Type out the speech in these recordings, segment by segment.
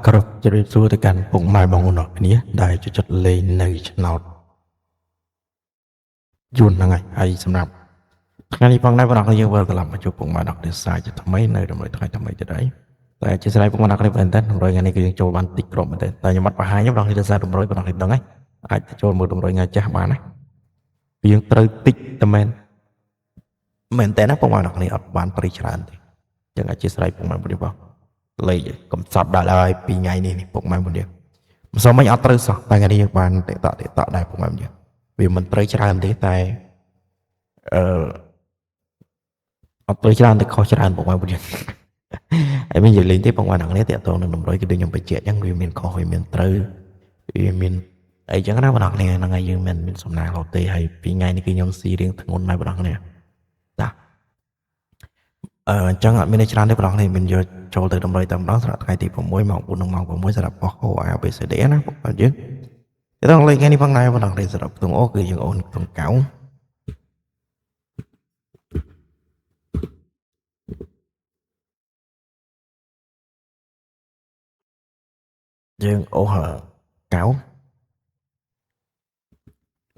គ្រប់ជ្រាបសួរទៅកាន់ពុកម៉ែបងប្អូនអរគ្នាដែលចូលចិត្តលេងនៅឆ្នោតយួនហ្នឹងហើយសម្រាប់ថ្ងៃនេះផងដែរបងប្អូនយើងវិលត្រឡប់មកជួបពុកម៉ែដល់គ្នាសាជាថ្មីនៅរំលឹកថ្ងៃថ្មីទៀតហើយតែជាស្រ័យពុកម៉ែដល់គ្នាមែនតើ100ថ្ងៃនេះគឺយើងចូលបានតិចគ្រប់មែនតើតែខ្ញុំអត់បង្ហាញបងប្អូនគ្នាសារ100បងប្អូនគ្នាដឹងហើយអាចចូលមើល100ថ្ងៃចាស់បានណាយើងត្រូវតិចតែមែនតើណាពុកម៉ែដល់គ្នាអត់បានប្រិយច្រើនទេចឹងអាចជាស្រ័យពុកម៉ែបងប្អូនលេខកំសត់ដល់ហើយ2ថ្ងៃនេះពុកម៉ែបងប្អូនមិនសមមិនអត់ត្រូវសោះតែថ្ងៃនេះយើងបានតេតដែរពុកម៉ែបងប្អូនវាមិនត្រូវច្រើនទេតែអត់ត្រូវច្រើនតែខុសច្រើនពុកម៉ែបងប្អូនហើយមាននិយាយលេងទេពុកម៉ែទាំងនេះតេតងនឹងតម្រុយគឺដូចខ្ញុំបញ្ជាក់អញ្ចឹងវាមានខុសវាមានត្រូវវាមានអីចឹងណាបងប្អូនហ្នឹងហើយយើងមានសំណាងរត់ទេហើយ2ថ្ងៃនេះគឺខ្ញុំស៊ីរៀងធ្ងន់ណាស់បងប្អូនតាអញ្ចឹងអត់មានច្រើនទេបងប្អូនមានយកចូលទៅតម្រុយតែម្ដងសម្រាប់ថ្ងៃទី6ម៉ោង4ម៉ោង6សម្រាប់បោះ OABCD ណាបងប្អូនយើងតែដល់លេខថ្ងៃនេះផងដែរបងប្អូនសម្រាប់ខ្ទង់អូគឺយើងអូនខ្ទង់កៅយើងអូកៅ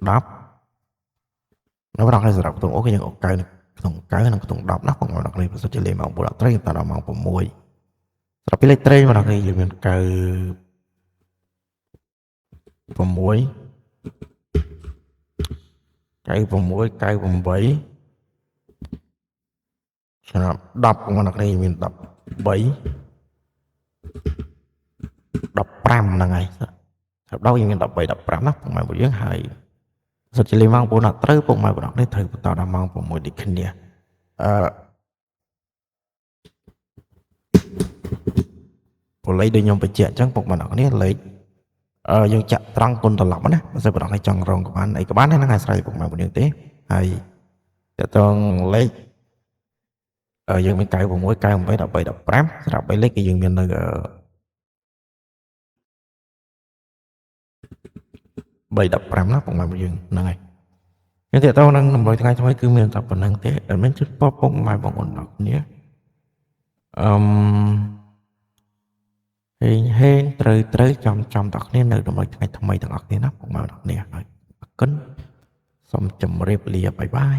10នៅបងប្អូនសម្រាប់ខ្ទង់អូគឺយើងអូកៅខ្ទង់កៅនិងខ្ទង់10ណាបងប្អូនប្រសិនជាលេខម៉ោង4ដល់ត្រីតែដល់ម៉ោង6សម្រាប់ពីលេខត្រីបងប្អូនយើងមានកៅ6 96 98ឆ្នាំ10បងប្អូនគ្នាមាន13 15ហ្នឹងហើយសម្រាប់10យើងមាន13 15ណាពុកម៉ែពួកយើងហើយសិតជាលេខម៉ោង4អត់ត្រូវពុកម៉ែបងប្អូនត្រូវបន្តដល់ម៉ោង6ដូចគ្នាពលលេខដូចខ្ញុំបញ្ជាក់អញ្ចឹងពុកម៉ែបងប្អូនលេខយើងចាក់ត្រង់គុណត្រឡប់ណាបើសិនបងប្អូនចង់រងក្បានអីក្បានហ្នឹងអាស្រ័យពុកម៉ែបងប្អូនទេហើយតើតងលេខយើងមាន96 98 13 15សម្រាប់3លេខគឺយើងមាននៅ3 15ណាពុកម៉ែបងយើងហ្នឹងហើយយើងតើតងនឹងតម្រុយថ្ងៃថ្មីគឺមានតែប៉ុណ្្នឹងទេអត់មានជិតពុកម៉ែបងប្អូនដល់គ្នាហេងត្រូវចំតគ្នានៅតម្រុយថ្ងៃថ្មីទាំងអស់គ្នាណាពុកម៉ែបងប្អូនហើយអរគុណសូមជម្រាបលាបាយបាយ